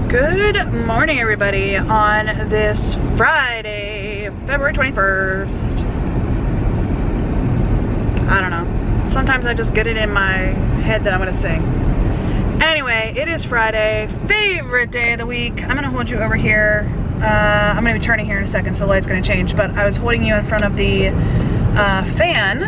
Good morning, everybody, on this Friday, February 21st. I don't know. Sometimes I just get it in my head that I'm gonna sing. Anyway, it is Friday, favorite day of the week. I'm gonna hold you over here. I'm gonna be turning here in a second, so the light's gonna change, but I was holding you in front of the fan.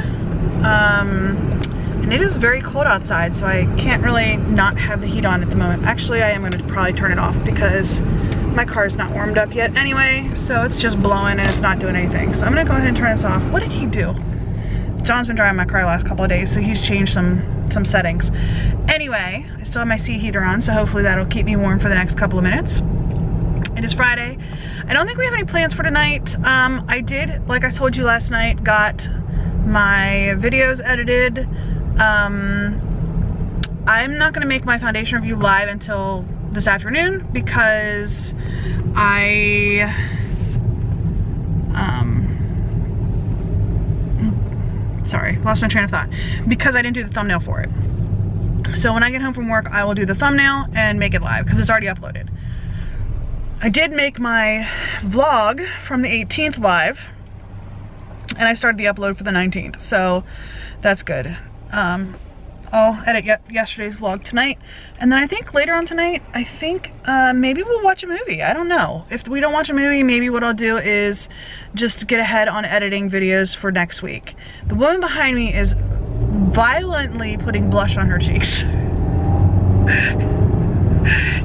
And it is very cold outside, so I can't really not have the heat on at the moment. Actually, I am going to probably turn it off because my car is not warmed up yet anyway, so it's just blowing and it's not doing anything. So I'm going to go ahead and turn this off. What did he do? John's been driving my car the last couple of days, so he's changed some settings. Anyway, I still have my seat heater on, so hopefully that'll keep me warm for the next couple of minutes. It is Friday. I don't think we have any plans for tonight. I did, like I told you last night, got my videos edited. I'm not going to make my foundation review live until this afternoon because sorry, lost my train of thought. Because I didn't do the thumbnail for it. So when I get home from work, I will do the thumbnail and make it live because it's already uploaded. I did make my vlog from the 18th live, and I started the upload for the 19th, so that's good. I'll edit yesterday's vlog tonight, and then I think later on tonight, I think maybe we'll watch a movie. I don't know. If we don't watch a movie, maybe what I'll do is just get ahead on editing videos for next week. The woman behind me is violently putting blush on her cheeks.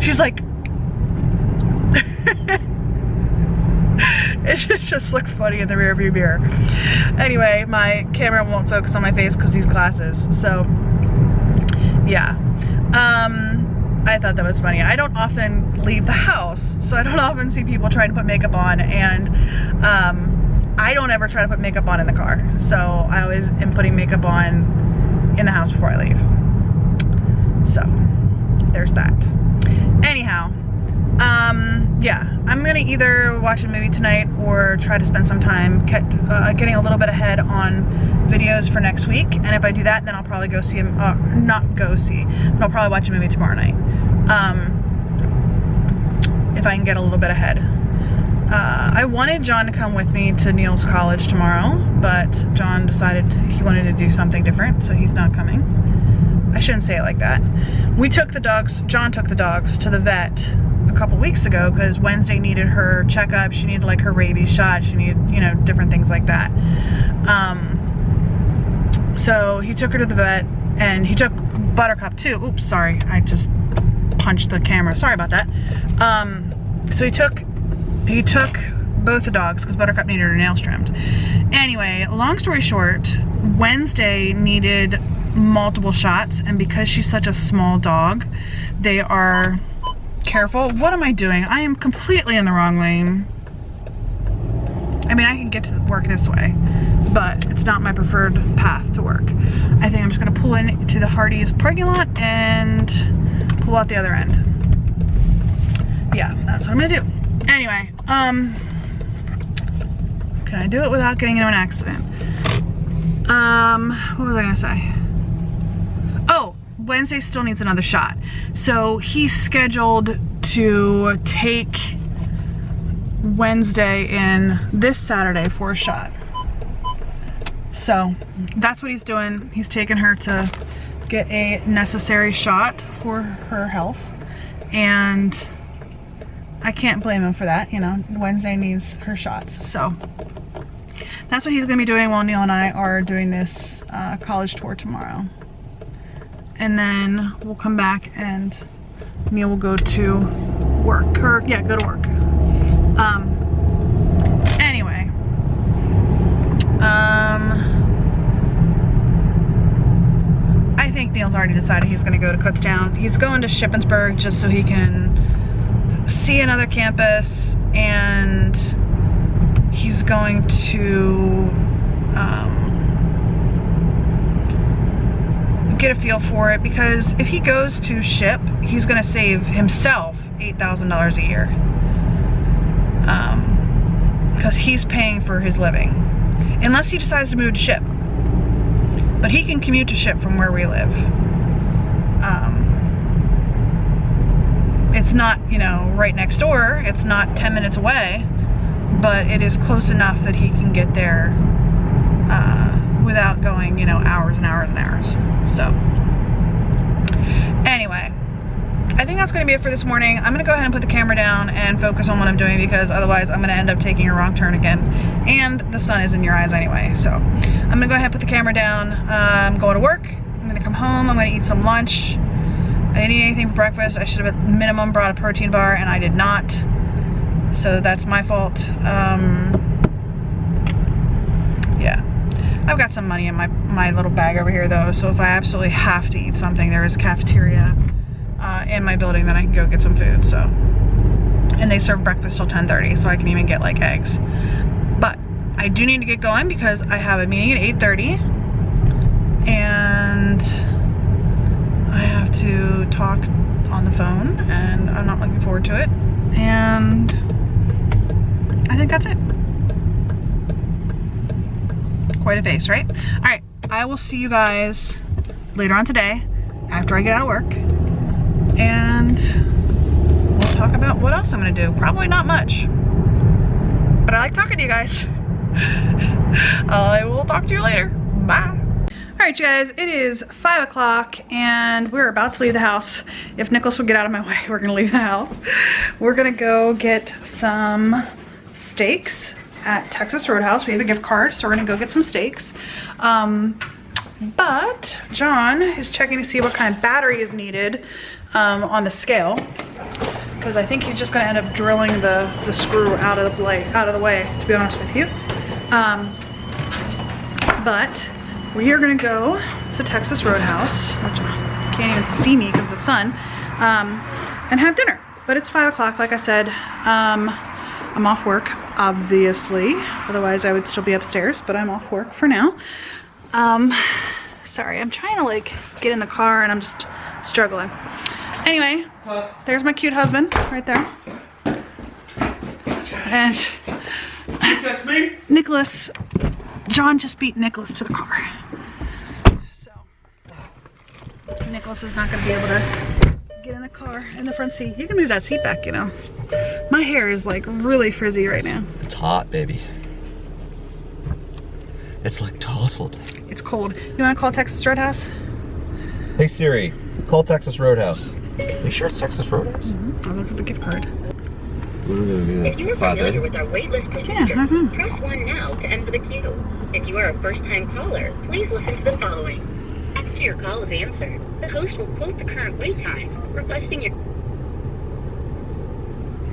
She's like, it just looked funny in the rearview mirror. Anyway, my camera won't focus on my face because these glasses, so yeah. I thought that was funny. I don't often leave the house, so I don't often see people trying to put makeup on, and I don't ever try to put makeup on in the car, so I always am putting makeup on in the house before I leave. So there's that. Anyhow, yeah, I'm gonna either watch a movie tonight or try to spend some time getting a little bit ahead on videos for next week. And if I do that, then I'll probably go see him, not go see, but I'll probably watch a movie tomorrow night. If I can get a little bit ahead. I wanted John to come with me to Neil's college tomorrow, but John decided he wanted to do something different, so he's not coming. I shouldn't say it like that. John took the dogs to the vet a couple weeks ago because Wednesday needed her checkup. She needed like her rabies shot. She needed, you know, different things like that. So he took her to the vet, and he took Buttercup too. Oops, sorry, I just punched the camera. Sorry about that. So he took both the dogs because Buttercup needed her nails trimmed. Anyway, long story short, Wednesday needed multiple shots, and because she's such a small dog, they are careful. What am I doing? I am completely in the wrong lane. I mean, I can get to work this way, but it's not my preferred path to work. I think I'm just gonna pull into the Hardee's parking lot and pull out the other end. Yeah, that's what I'm gonna do. Anyway, can I do it without getting into an accident? What was I gonna say? Oh, Wednesday still needs another shot. So he's scheduled to take Wednesday in this Saturday for a shot. So that's what he's doing. He's taking her to get a necessary shot for her health. And I can't blame him for that, you know. Wednesday needs her shots. So that's what he's gonna be doing while Neil and I are doing this college tour tomorrow. And then we'll come back and Neil will go to work, or yeah, go to work. Anyway, I think Neil's already decided he's gonna go to Kutztown. He's going to Shippensburg just so he can see another campus, and he's going to get a feel for it, because if he goes to Ship, he's gonna save himself $8,000 a year, because he's paying for his living, unless he decides to move to Ship. But he can commute to Ship from where we live. It's not, you know, right next door. It's not 10 minutes away, but it is close enough that he can get there without going, you know, hours and hours and hours. So anyway, I think that's going to be it for this morning. I'm going to go ahead and put the camera down and focus on what I'm doing, because otherwise I'm going to end up taking a wrong turn again, and the sun is in your eyes anyway. So I'm going to go ahead and put the camera down. I'm going to work. I'm going to come home. I'm going to eat some lunch. I didn't eat anything for breakfast. I should have at minimum brought a protein bar, and I did not. So that's my fault. Yeah. I've got some money in my little bag over here though, so if I absolutely have to eat something, there is a cafeteria in my building that I can go get some food, so. And they serve breakfast till 10:30, so I can even get like eggs. But I do need to get going because I have a meeting at 8:30, and I have to talk on the phone, and I'm not looking forward to it. And I think that's it. Quite a face, right? All right, I will see you guys later on today after I get out of work, and we'll talk about what else I'm gonna do. Probably not much, but I like talking to you guys. I will talk to you later. Bye. All right, you guys, it is 5 o'clock and we're about to leave the house. If Nicholas would get out of my way, we're gonna leave the house. We're gonna go get some steaks at Texas Roadhouse. We have a gift card, so we're gonna go get some steaks. But John is checking to see what kind of battery is needed on the scale, because I think he's just gonna end up drilling the screw out of the way, to be honest with you. But we are gonna go to Texas Roadhouse, which you can't even see me because of the sun, and have dinner. But it's 5 o'clock, like I said. I'm off work, obviously. Otherwise I would still be upstairs, but I'm off work for now. Sorry, I'm trying to like get in the car and I'm just struggling. Anyway, there's my cute husband right there. And That's me? Nicholas, John just beat Nicholas to the car. So Nicholas is not gonna be able to get in the car in the front seat. You can move that seat back, you know. My hair is like really frizzy right now. It's hot, baby. It's like tousled. It's cold. You wanna call Texas Roadhouse? Hey Siri, call Texas Roadhouse. Are you sure it's Texas Roadhouse? I looked at the gift card. What are we gonna do If you are familiar with our waitlist procedure, Yeah, press 1 now to enter the queue. If you are a first-time caller, please listen to the following. After your call is answered, the host will quote the current wait time, requesting your...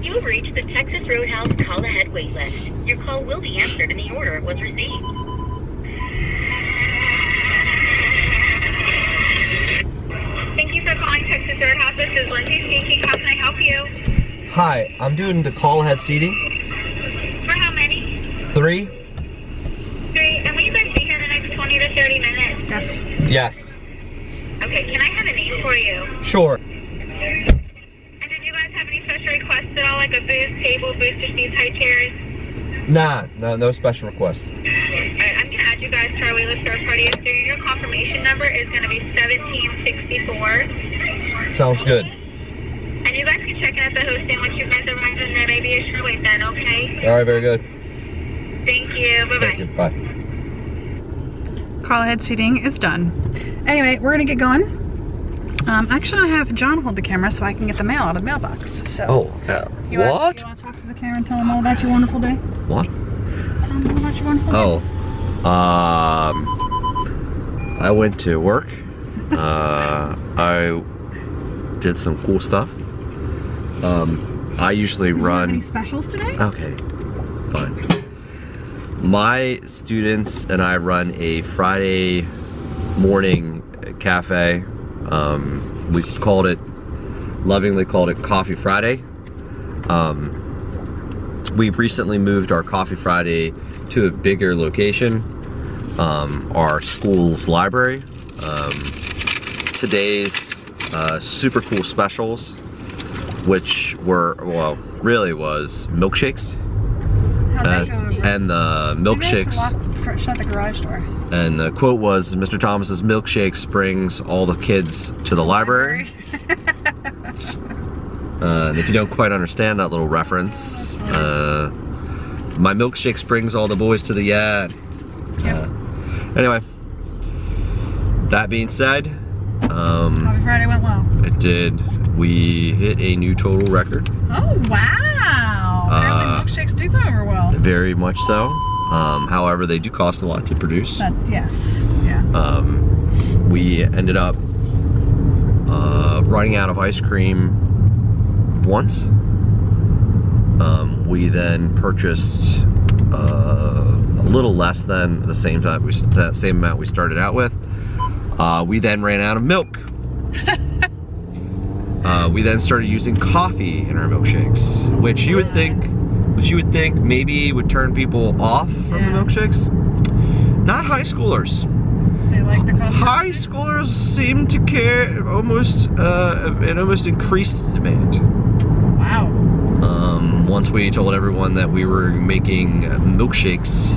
You have reached the Texas Roadhouse call ahead waitlist. Your call will be answered in the order it was received. Thank you for calling Texas Roadhouse. This is Lindsay speaking. How can I help you? Hi, I'm doing the call ahead seating. For how many? 3? 3. And will you guys be here in the next 20 to 30 minutes? Yes. Yes. Okay, can I have a name for you? Sure. And did you guys have any special requests at all, like a booth, table, booster seats, high chairs? Nah, no special requests. Alright, I'm gonna add you guys to our waitlist third party history. Your confirmation number is gonna be 1764. Sounds good. And you guys can check in at the host stand once you guys arrive, and there may be a short wait then, okay? All right, very good. Thank you. Bye-bye. Thank you. Bye. Call ahead seating is done. Anyway, we're gonna get going. Actually, I have John hold the camera so I can get the mail out of the mailbox. So. Oh, You what? Want to talk to the camera and tell them all about your wonderful day? What? Tell them all about your wonderful day. Oh, I went to work. I did some cool stuff. I usually Did you have run. any specials today? Okay, fine. My students and I run a Friday morning cafe. We lovingly called it Coffee Friday. We've recently moved our Coffee Friday to a bigger location, our school's library. Today's super cool specials, which were, well, really was milkshakes. How'd that go over? And the milkshakes. Shut the garage door. And the quote was, Mr. Thomas's milkshakes brings all the kids to the library. And if you don't quite understand that little reference, my milkshake brings all the boys to the yard. Anyway, that being said, Coffee Friday went well. it did. We hit a new total record. Oh, wow. Apparently milkshakes do go over well. Very much so. However, they do cost a lot to produce. Yes, yeah. We ended up running out of ice cream once. We then purchased a little less than the same time that same amount we started out with. We then ran out of milk. We then started using coffee in our milkshakes, which you would think maybe would turn people off from the milkshakes. Not high schoolers. They like the coffee. High schoolers seem to care almost an almost increased demand. Wow. Once we told everyone that we were making milkshakes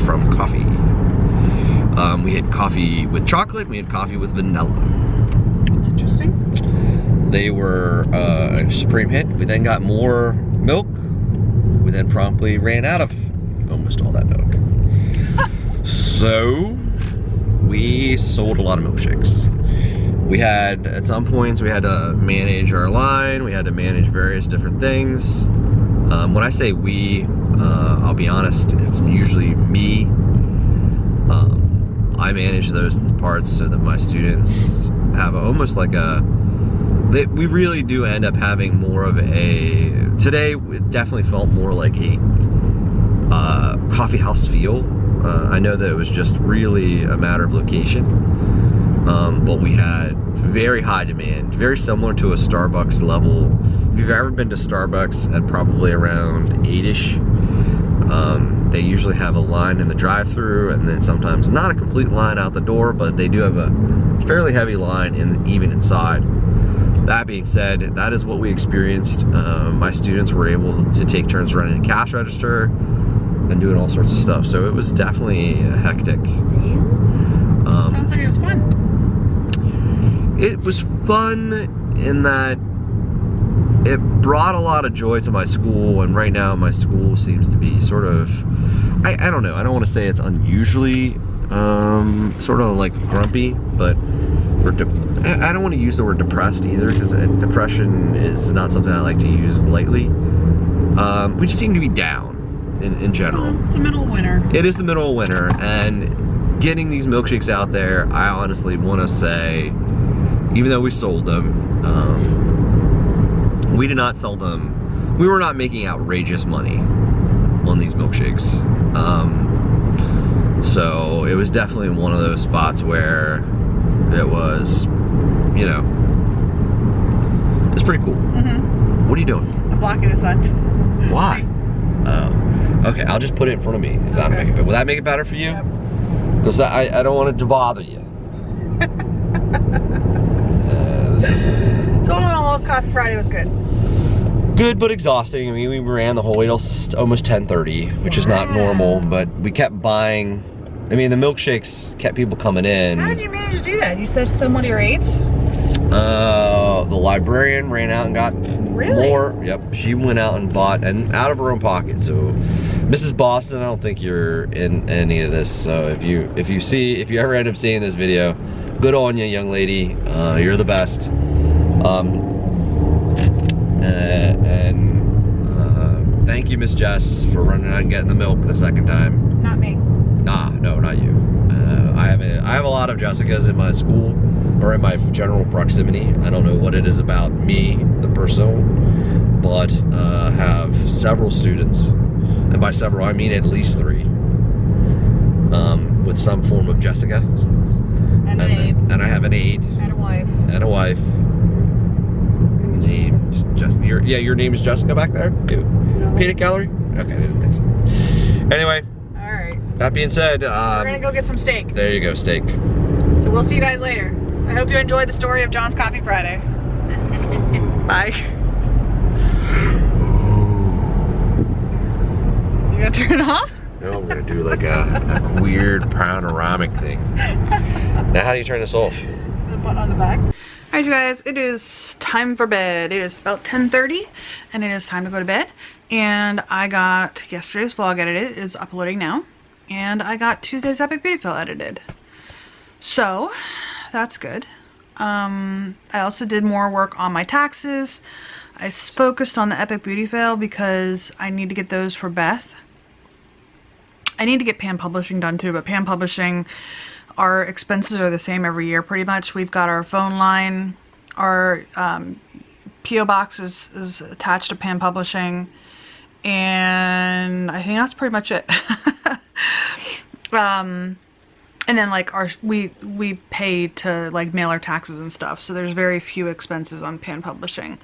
from coffee. We had coffee with chocolate, we had coffee with vanilla. That's interesting. They were a supreme hit. We then got more milk. We then promptly ran out of almost all that milk. So we sold a lot of milkshakes. We had, at some points, we had to manage our line. We had to manage various different things. When I say we, I'll be honest, it's usually me. I manage those parts so that my students have almost like we really do end up having more of a, today it definitely felt more like a coffee house feel. I know that it was just really a matter of location, but we had very high demand, very similar to a Starbucks level. If you've ever been to Starbucks at probably around 8-ish, they usually have a line in the drive-thru, and then sometimes not a complete line out the door, but they do have a fairly heavy line even inside. That being said, that is what we experienced. My students were able to take turns running a cash register and doing all sorts of stuff, so it was definitely hectic. Sounds like it was fun. It was fun in that it brought a lot of joy to my school, and right now my school seems to be sort of, I don't know, I don't want to say it's unusually sort of like grumpy, but I don't want to use the word depressed either, because depression is not something I like to use lightly. We just seem to be down in general. It's the middle of winter. It is the middle of winter, and getting these milkshakes out there, I honestly want to say, even though we sold them, we did not sell them. We were not making outrageous money on these milkshakes. So it was definitely one of those spots where it was, you know, it's pretty cool. Mm-hmm. What are you doing? I'm blocking the sun. Why? Oh, okay. I'll just put it in front of me. If that'll make it better. Will that make it better for you? Because I don't want it to bother you. So all in all, Coffee Friday was good. Good, but exhausting. I mean, we ran the whole way till almost 10:30, which is not normal, but we kept buying. I mean, the milkshakes kept people coming in. How did you manage to do that? You said somebody your aides? The librarian ran out and got more. Yep, she went out and bought, and out of her own pocket. So, Mrs. Boston, I don't think you're in any of this. So if you ever end up seeing this video, good on you, young lady. You're the best. Thank you, Miss Jess, for running out and getting the milk the second time. Not me. Nah, no, not you. I have a lot of Jessicas in my school, or in my general proximity. I don't know what it is about me, the person, but have several students, and by several I mean at least 3, with some form of Jessica. And an aide. And I have an aide. And a wife. And a wife. Named Jessica. Your name is Jessica back there? No. Peanut Gallery? Okay, I didn't think so. Anyway. Alright. That being said, we're gonna go get some steak. There you go, steak. So we'll see you guys later. I hope you enjoyed the story of John's Coffee Friday. Bye. You gonna turn it off? No, I'm gonna do like a weird panoramic thing. Now, how do you turn this off? The button on the back. Alright you guys, it is time for bed. It is about 10:30 and it is time to go to bed. And I got yesterday's vlog edited. It is uploading now. And I got Tuesday's Epic Beauty Fail edited. So, that's good. I also did more work on my taxes. I focused on the Epic Beauty Fail because I need to get those for Beth. I need to get Pan Publishing done too, but Pan Publishing, our expenses are the same every year pretty much. We've got our phone line, our P.O. box is attached to Pan Publishing, and I think that's pretty much it. And then like we pay to like mail our taxes and stuff, so there's very few expenses on Pan Publishing.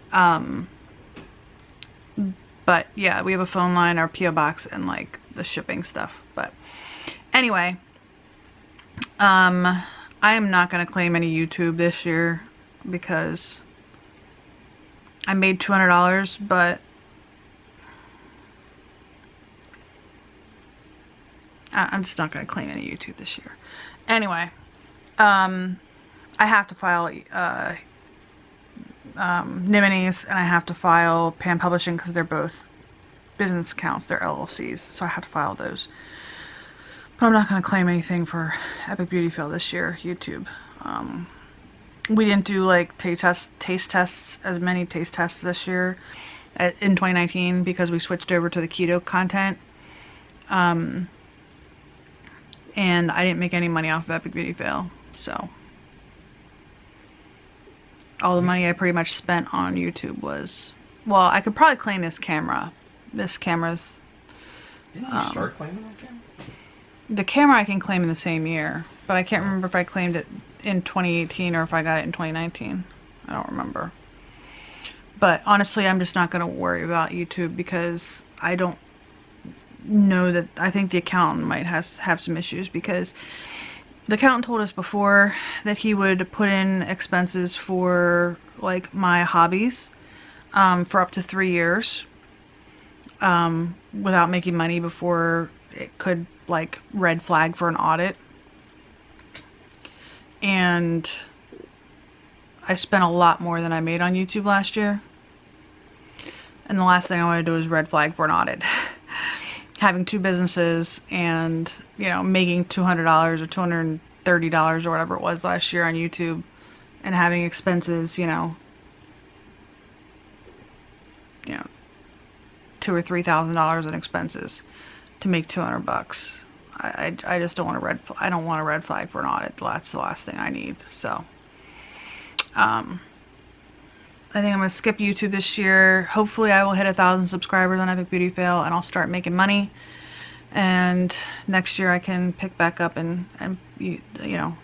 But yeah, we have a phone line, our P.O. box, and like the shipping stuff. But anyway, I am not going to claim any YouTube this year because I made $200, but I'm just not going to claim any YouTube this year. Anyway, I have to file Nimini's, and I have to file Pan Publishing because they're both business accounts, they're LLCs, so I have to file those. But I'm not going to claim anything for Epic Beauty Fail this year, YouTube. We didn't do like taste tests, as many taste tests this year in 2019 because we switched over to the keto content. And I didn't make any money off of Epic Beauty Fail, so all the money I pretty much spent on YouTube was, well, I could probably claim this camera. This camera's... Didn't you start claiming that camera? The camera I can claim in the same year, but I can't remember if I claimed it in 2018 or if I got it in 2019. I don't remember. But honestly, I'm just not going to worry about YouTube because I don't know that... I think the accountant might have some issues because the accountant told us before that he would put in expenses for like my hobbies for up to 3 years without making money before it could like red flag for an audit. And I spent a lot more than I made on YouTube last year, and the last thing I want to do is red flag for an audit. Having two businesses and, you know, making $200 or $230 or whatever it was last year on YouTube, and having expenses, you know, $2,000 or $3,000 in expenses to make $200. I just don't want to I don't want a red flag for an audit. That's the last thing I need. So I think I'm gonna skip YouTube this year. Hopefully I will hit 1,000 subscribers on Epic Beauty Fail and I'll start making money, and next year I can pick back up and you know,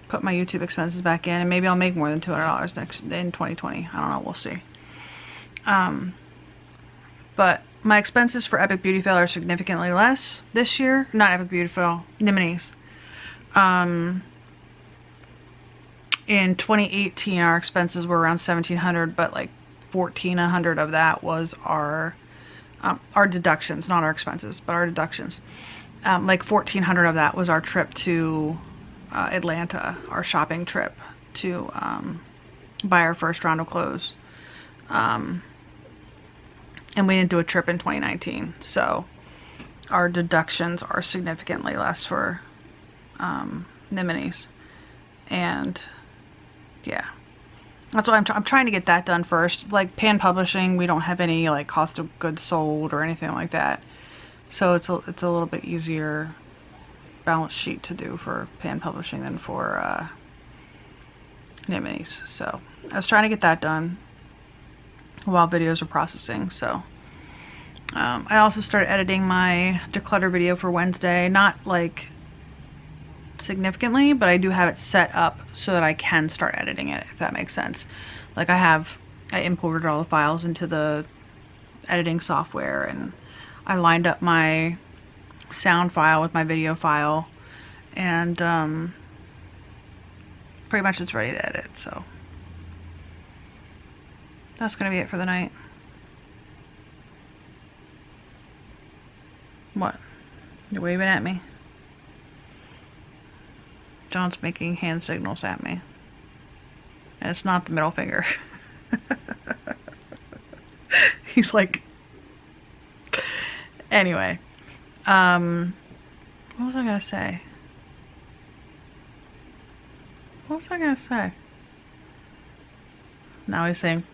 put my YouTube expenses back in, and maybe I'll make more than $200 in 2020. I don't know, we'll see. But my expenses for Epic Beauty Fail are significantly less this year. Not Epic Beauty Fail, Nimini's. In 2018, our expenses were around $1,700, but like $1,400 of that was our deductions, not our expenses, but our deductions. Like $1,400 of that was our trip to Atlanta, our shopping trip to buy our first round of clothes. And we didn't do a trip in 2019, so our deductions are significantly less for Nimini's. And yeah, that's what I'm trying to get that done first. Like Pan Publishing, we don't have any like cost of goods sold or anything like that, so it's a little bit easier balance sheet to do for Pan Publishing than for Nimini's. So I was trying to get that done while videos are processing. So I also started editing my declutter video for Wednesday, not like significantly, but I do have it set up so that I can start editing it, if that makes sense. Like I imported all the files into the editing software, and I lined up my sound file with my video file, and pretty much it's ready to edit. So that's gonna be it for the night. What? You're waving at me? John's making hand signals at me. And it's not the middle finger. He's like... Anyway. What was I gonna say? What was I gonna say? Now he's saying...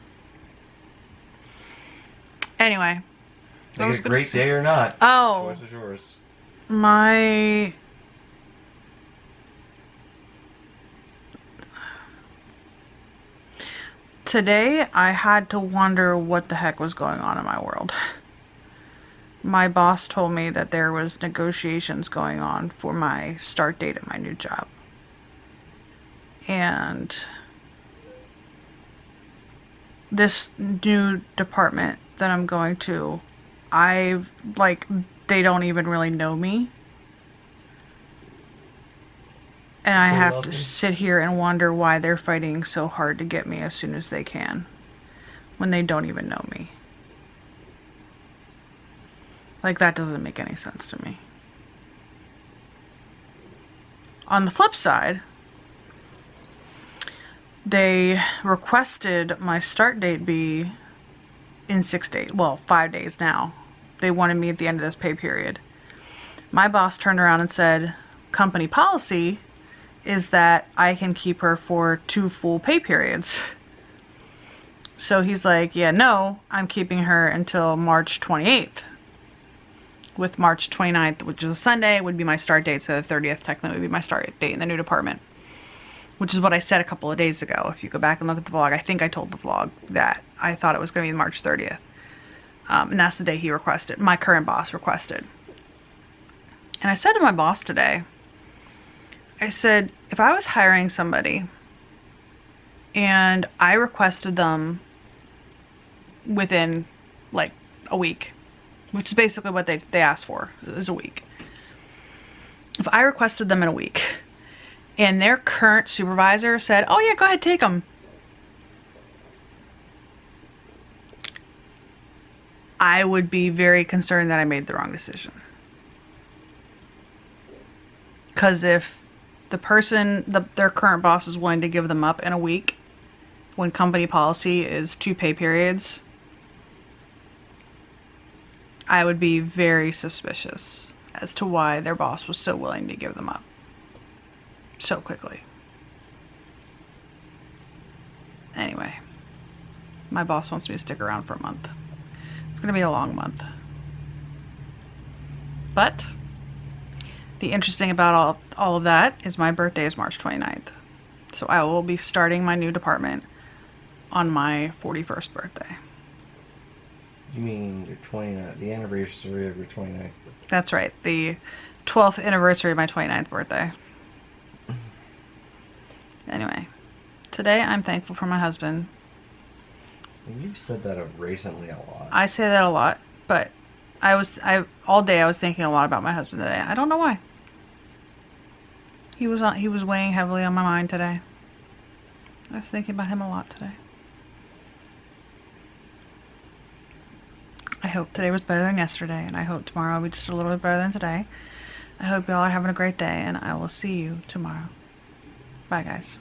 Anyway. Make it a great day or not. Oh. Choice is yours. My... Today, I had to wonder what the heck was going on in my world. My boss told me that there was negotiations going on for my start date at my new job. And this new department that I'm going to, they don't even really know me. And I have to sit here and wonder why they're fighting so hard to get me as soon as they can, when they don't even know me. Like, that doesn't make any sense to me. On the flip side, they requested my start date be in 6 days. Well, 5 days now. They wanted me at the end of this pay period. My boss turned around and said, company policy is that I can keep her for 2 full pay periods. So he's like, yeah, no, I'm keeping her until March 28th. With March 29th, which is a Sunday, would be my start date. So the 30th technically would be my start date in the new department. Which is what I said a couple of days ago. If you go back and look at the vlog, I think I told the vlog that I thought it was going to be March 30th. And that's the day he requested, my current boss requested. And I said to my boss today, I said, if I was hiring somebody and I requested them within like a week, which is basically what they asked for, is a week. If I requested them in a week and their current supervisor said, oh yeah, go ahead, take them, I would be very concerned that I made the wrong decision. Because if the person, their current boss is willing to give them up in a week, when company policy is 2 pay periods, I would be very suspicious as to why their boss was so willing to give them up so quickly. Anyway, my boss wants me to stick around for a month. It's gonna be a long month. But the interesting about all of that is my birthday is March 29th. So I will be starting my new department on my 41st birthday. You mean your 29th, the anniversary of your 29th? That's right, the 12th anniversary of my 29th birthday. Anyway, today I'm thankful for my husband. You've said that recently a lot. I say that a lot, but all day I was thinking a lot about my husband today. I don't know why. He was weighing heavily on my mind today. I was thinking about him a lot today. I hope today was better than yesterday, and I hope tomorrow will be just a little bit better than today. I hope you all are having a great day, and I will see you tomorrow. Bye, guys.